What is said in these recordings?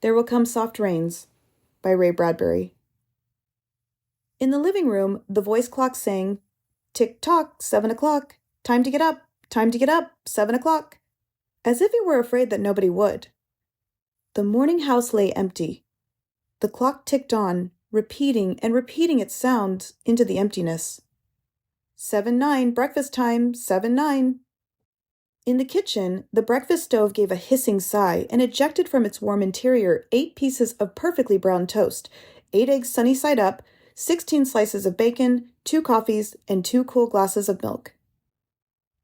There Will Come Soft Rains by Ray Bradbury. In the living room, the voice clock sang, "Tick-tock, 7 o'clock. Time to get up, 7 o'clock," as if it were afraid that nobody would. The morning house lay empty. The clock ticked on, repeating and repeating its sound into the emptiness. 7-9, breakfast time, 7-9. In the kitchen, the breakfast stove gave a hissing sigh and ejected from its warm interior 8 pieces of perfectly brown toast, 8 eggs sunny side up, 16 slices of bacon, 2 coffees, and 2 cool glasses of milk.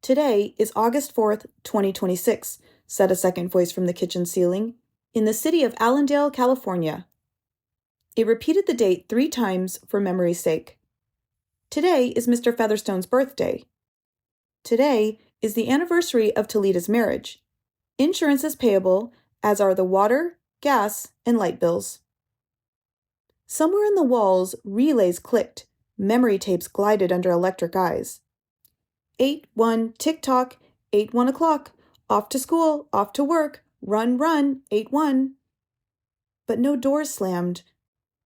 "Today is August 4th, 2026, said a second voice from the kitchen ceiling, "in the city of Allendale, California." It repeated the date 3 times for memory's sake. "Today is Mr. Featherstone's birthday. Today is the anniversary of Toleda's marriage. Insurance is payable, as are the water, gas, and light bills." Somewhere in the walls, relays clicked, memory tapes glided under electric eyes. 8-1, tick-tock, 8-1 o'clock, off to school, off to work, run, 8-1. But no doors slammed.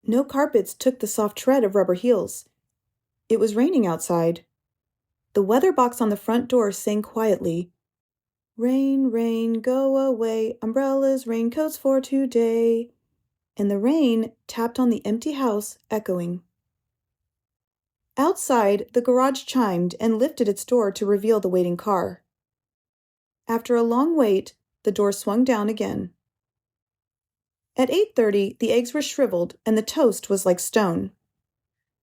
No carpets took the soft tread of rubber heels. It was raining outside. The weather box on the front door sang quietly, "Rain, rain, go away, umbrellas, raincoats for today," and the rain tapped on the empty house, echoing. Outside, the garage chimed and lifted its door to reveal the waiting car. After a long wait, the door swung down again. At 8:30, the eggs were shriveled and the toast was like stone.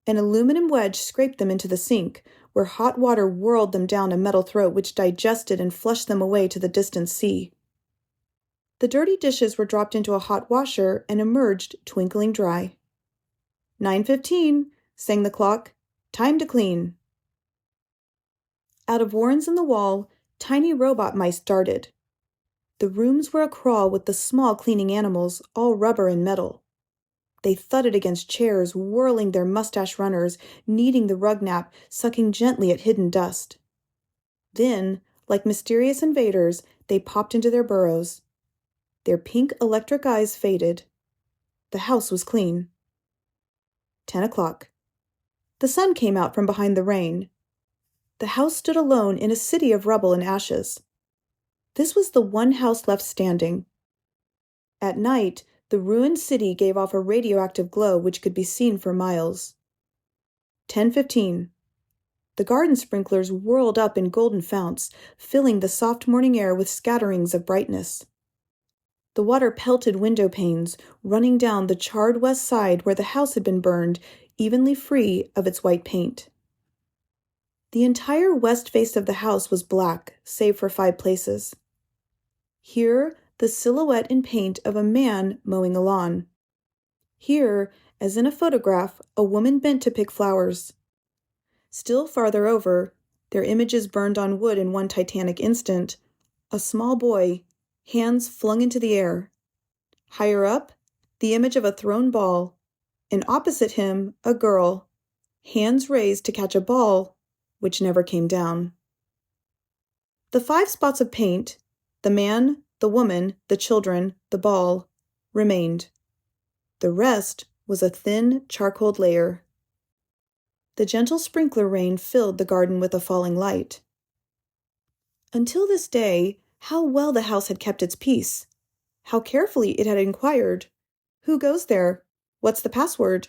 An aluminum wedge scraped them into the sink, where hot water whirled them down a metal throat which digested and flushed them away to the distant sea. The dirty dishes were dropped into a hot washer and emerged twinkling dry. 9:15, sang the clock. "Time to clean." Out of warrens in the wall, tiny robot mice darted. The rooms were acrawl with the small cleaning animals, all rubber and metal. They thudded against chairs, whirling their mustache runners, kneading the rug nap, sucking gently at hidden dust. Then, like mysterious invaders, they popped into their burrows. Their pink electric eyes faded. The house was clean. 10 o'clock. The sun came out from behind the rain. The house stood alone in a city of rubble and ashes. This was the one house left standing. At night, the ruined city gave off a radioactive glow which could be seen for miles. 10:15. The garden sprinklers whirled up in golden founts, filling the soft morning air with scatterings of brightness. The water pelted window panes, running down the charred west side where the house had been burned, evenly free of its white paint. The entire west face of the house was black, save for 5 places. Here, the silhouette in paint of a man mowing a lawn. Here, as in a photograph, a woman bent to pick flowers. Still farther over, their images burned on wood in one titanic instant, a small boy, hands flung into the air. Higher up, the image of a thrown ball, and opposite him, a girl, hands raised to catch a ball, which never came down. The 5 spots of paint, the man, the woman, the children, the ball, remained. The rest was a thin charcoal layer. The gentle sprinkler rain filled the garden with a falling light. Until this day, how well the house had kept its peace. How carefully it had inquired, "Who goes there? What's the password?"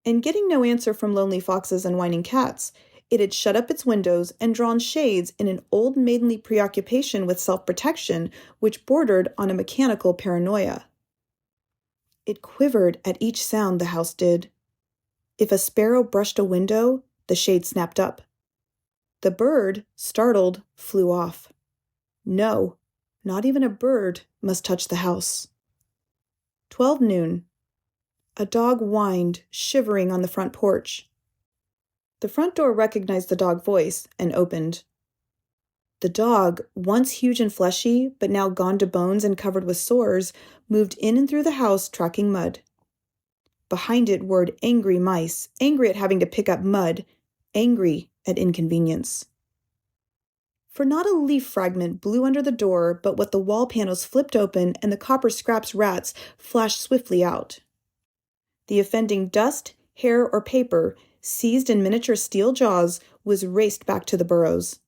And getting no answer from lonely foxes and whining cats, it had shut up its windows and drawn shades in an old maidenly preoccupation with self-protection which bordered on a mechanical paranoia. It quivered at each sound the house did. If a sparrow brushed a window, the shade snapped up. The bird, startled, flew off. No, not even a bird must touch the house. 12 noon. A dog whined, shivering on the front porch. The front door recognized the dog voice and opened. The dog, once huge and fleshy, but now gone to bones and covered with sores, moved in and through the house, tracking mud. Behind it whirred angry mice, angry at having to pick up mud, angry at inconvenience. For not a leaf fragment blew under the door, but what the wall panels flipped open and the copper scraps rats flashed swiftly out. The offending dust, hair, or paper, seized in miniature steel jaws, was raced back to the burrows.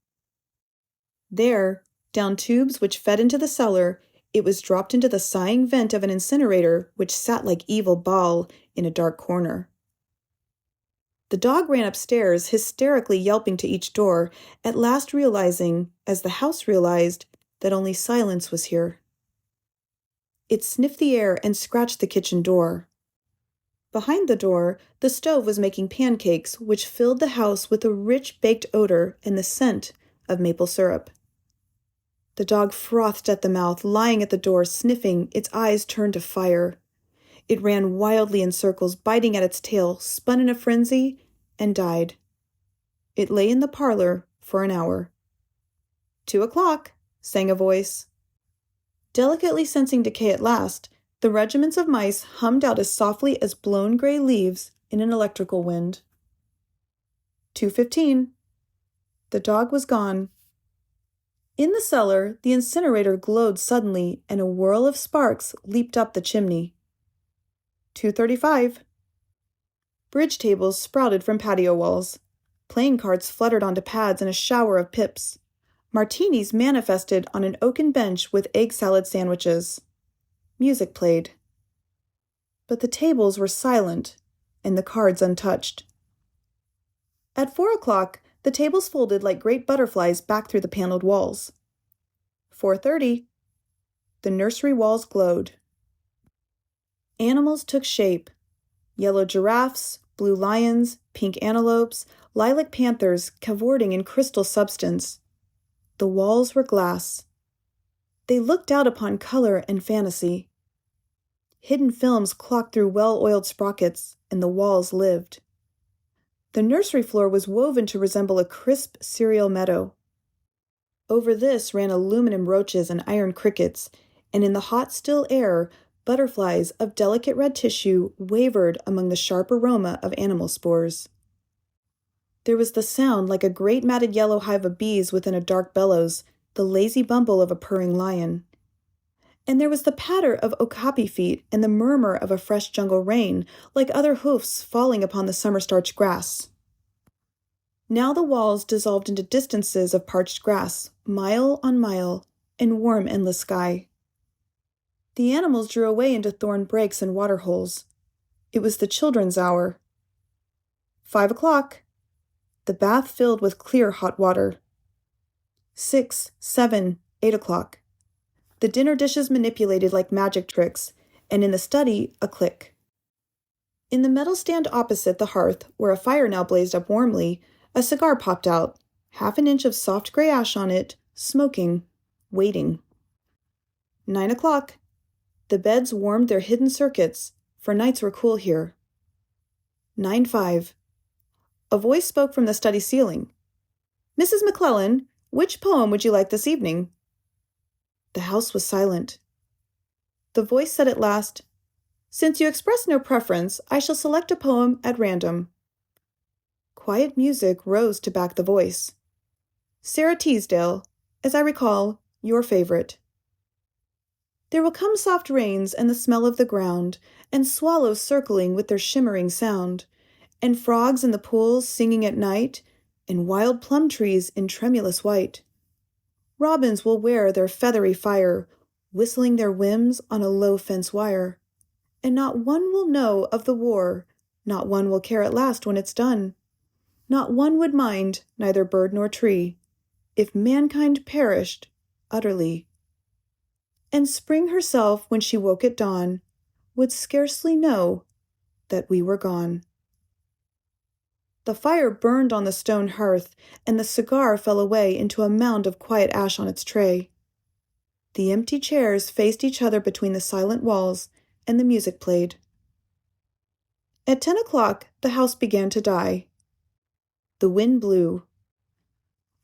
There, down tubes which fed into the cellar, it was dropped into the sighing vent of an incinerator which sat like evil Baal in a dark corner. The dog ran upstairs, hysterically yelping to each door, at last realizing, as the house realized, that only silence was here. It sniffed the air and scratched the kitchen door. Behind the door, the stove was making pancakes which filled the house with a rich baked odor and the scent of maple syrup. The dog frothed at the mouth, lying at the door, sniffing, its eyes turned to fire. It ran wildly in circles, biting at its tail, spun in a frenzy, and died. It lay in the parlor for an hour. 2:00, sang a voice. Delicately sensing decay at last, the regiments of mice hummed out as softly as blown gray leaves in an electrical wind. 2:15. The dog was gone. In the cellar, the incinerator glowed suddenly, and a whirl of sparks leaped up the chimney. 2:35. Bridge tables sprouted from patio walls. Playing cards fluttered onto pads in a shower of pips. Martinis manifested on an oaken bench with egg salad sandwiches. Music played. But the tables were silent, and the cards untouched. At 4:00, the tables folded like great butterflies back through the paneled walls. 4:30. The nursery walls glowed. Animals took shape. Yellow giraffes, blue lions, pink antelopes, lilac panthers cavorting in crystal substance. The walls were glass. They looked out upon color and fantasy. Hidden films clocked through well-oiled sprockets, and the walls lived. The nursery floor was woven to resemble a crisp cereal meadow. Over this ran aluminum roaches and iron crickets, and in the hot, still air, butterflies of delicate red tissue wavered among the sharp aroma of animal spores. There was the sound like a great matted yellow hive of bees within a dark bellows, the lazy bumble of a purring lion. And there was the patter of okapi feet and the murmur of a fresh jungle rain, like other hoofs falling upon the summer-starched grass. Now the walls dissolved into distances of parched grass, mile on mile, and warm endless sky. The animals drew away into thorn breaks and water holes. It was the children's hour. 5:00. The bath filled with clear hot water. 6, 7, 8:00. The dinner dishes manipulated like magic tricks, and in the study, a click. In the metal stand opposite the hearth, where a fire now blazed up warmly, a cigar popped out, half an inch of soft gray ash on it, smoking, waiting. 9:00. The beds warmed their hidden circuits, for nights were cool here. 9:05. A voice spoke from the study ceiling. "Mrs. McClellan, which poem would you like this evening?" The house was silent. The voice said at last, "Since you express no preference, I shall select a poem at random." Quiet music rose to back the voice. "Sarah Teasdale, as I recall, your favorite." There will come soft rains and the smell of the ground, and swallows circling with their shimmering sound, and frogs in the pools singing at night, and wild plum trees in tremulous white. Robins will wear their feathery fire, whistling their whims on a low fence wire. And not one will know of the war, not one will care at last when it's done. Not one would mind, neither bird nor tree, if mankind perished utterly. And spring herself, when she woke at dawn, would scarcely know that we were gone. The fire burned on the stone hearth, and the cigar fell away into a mound of quiet ash on its tray. The empty chairs faced each other between the silent walls, and the music played. At 10:00, the house began to die. The wind blew.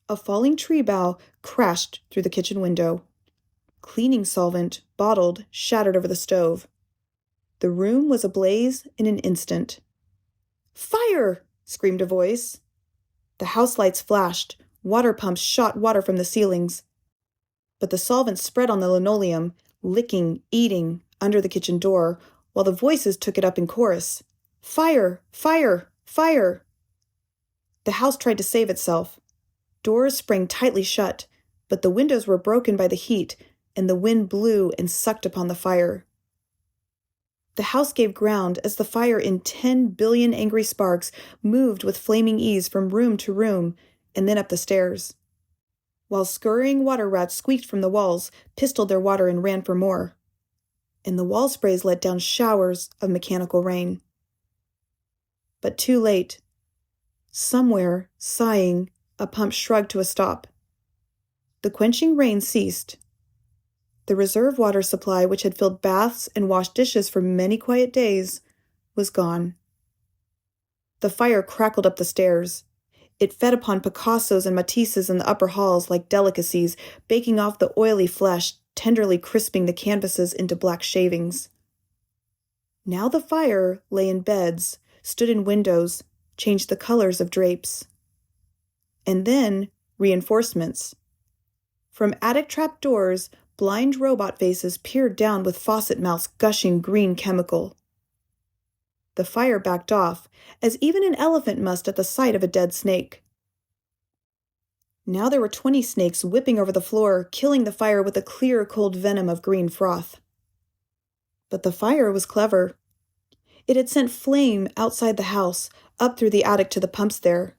A falling tree bough crashed through the kitchen window. Cleaning solvent, bottled, shattered over the stove. The room was ablaze in an instant. "Fire!" screamed a voice. The house lights flashed, Water pumps shot water from the ceilings. But the solvent spread on the linoleum, licking, eating, under the kitchen door, while the voices took it up in chorus. Fire! Fire! Fire! The house tried to save itself. Doors sprang tightly shut, but the windows were broken by the heat, and the wind blew and sucked upon the fire. The house gave ground as the fire in 10 billion angry sparks moved with flaming ease from room to room, and then up the stairs. While scurrying water rats squeaked from the walls, pistoled their water and ran for more. And the wall sprays let down showers of mechanical rain. But too late. Somewhere, sighing, a pump shrugged to a stop. The quenching rain ceased. The reserve water supply, which had filled baths and washed dishes for many quiet days, was gone. The fire crackled up the stairs. It fed upon Picassos and Matisses in the upper halls like delicacies, baking off the oily flesh, tenderly crisping the canvases into black shavings. Now the fire lay in beds, stood in windows, changed the colors of drapes. And then reinforcements. From attic trap doors, blind robot faces peered down with faucet mouths gushing green chemical. The fire backed off, as even an elephant must at the sight of a dead snake. Now there were 20 snakes whipping over the floor, killing the fire with a clear, cold venom of green froth. But the fire was clever. It had sent flame outside the house, up through the attic to the pumps there.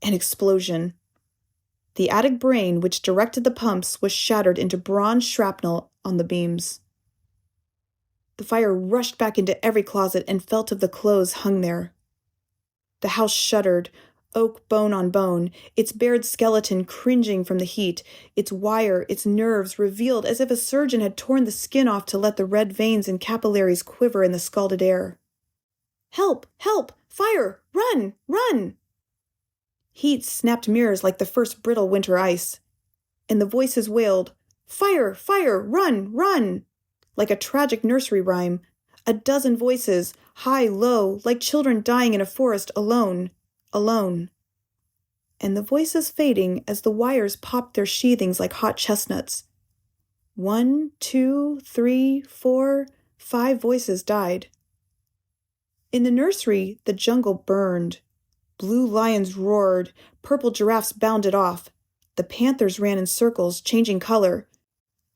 An explosion. The attic brain which directed the pumps was shattered into bronze shrapnel on the beams. The fire rushed back into every closet and felt of the clothes hung there. The house shuddered, oak bone on bone, its bared skeleton cringing from the heat, its wire, its nerves revealed as if a surgeon had torn the skin off to let the red veins and capillaries quiver in the scalded air. Help! Help! Fire! Run! Run! Heat snapped mirrors like the first brittle winter ice. And the voices wailed, Fire! Fire! Run! Run! Like a tragic nursery rhyme, a dozen voices, high, low, like children dying in a forest alone, alone. And the voices fading as the wires popped their sheathings like hot chestnuts. 1, 2, 3, 4, 5 voices died. In the nursery, the jungle burned. Blue lions roared, purple giraffes bounded off. The panthers ran in circles, changing color.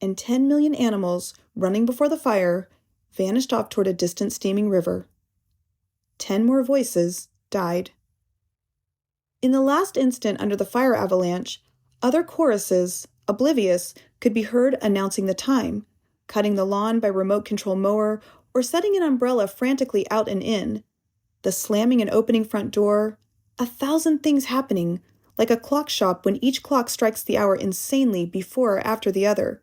And 10 million animals, running before the fire, vanished off toward a distant steaming river. 10 more voices died. In the last instant under the fire avalanche, other choruses, oblivious, could be heard announcing the time, cutting the lawn by remote control mower, or setting an umbrella frantically out and in, the slamming and opening front door, 1,000 things happening, like a clock shop when each clock strikes the hour insanely before or after the other.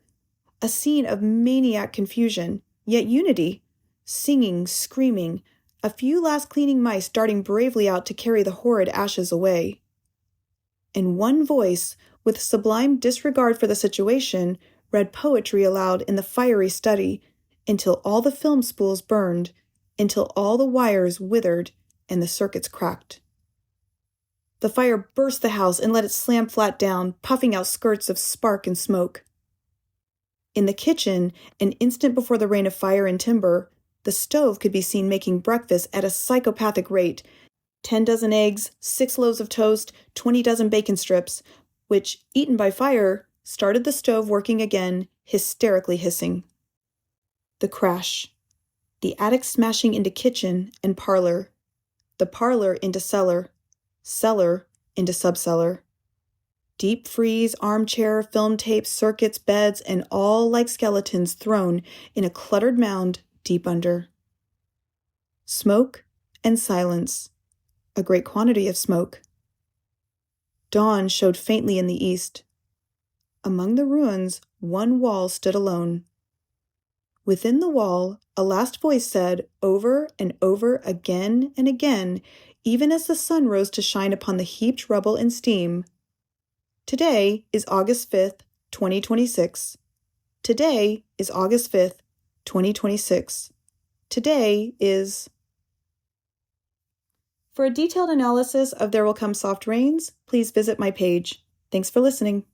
A scene of maniac confusion, yet unity, singing, screaming, a few last cleaning mice darting bravely out to carry the horrid ashes away. And one voice, with sublime disregard for the situation, read poetry aloud in the fiery study, until all the film spools burned, until all the wires withered and the circuits cracked. The fire burst the house and let it slam flat down, puffing out skirts of spark and smoke. In the kitchen, an instant before the rain of fire and timber, the stove could be seen making breakfast at a psychopathic rate, 10 dozen eggs, 6 loaves of toast, 20 dozen bacon strips, which, eaten by fire, started the stove working again, hysterically hissing. The crash. The attic smashing into kitchen and parlor. The parlor into cellar. Cellar into subcellar. Deep freeze, armchair, film tape, circuits, beds, and all like skeletons thrown in a cluttered mound deep under. Smoke and silence. A great quantity of smoke. Dawn showed faintly in the east. Among the ruins, one wall stood alone. Within the wall, a last voice said over and over again and again, even as the sun rose to shine upon the heaped rubble and steam, Today is August 5th, 2026. Today is August 5th, 2026. Today is... For a detailed analysis of There Will Come Soft Rains, please visit my page. Thanks for listening.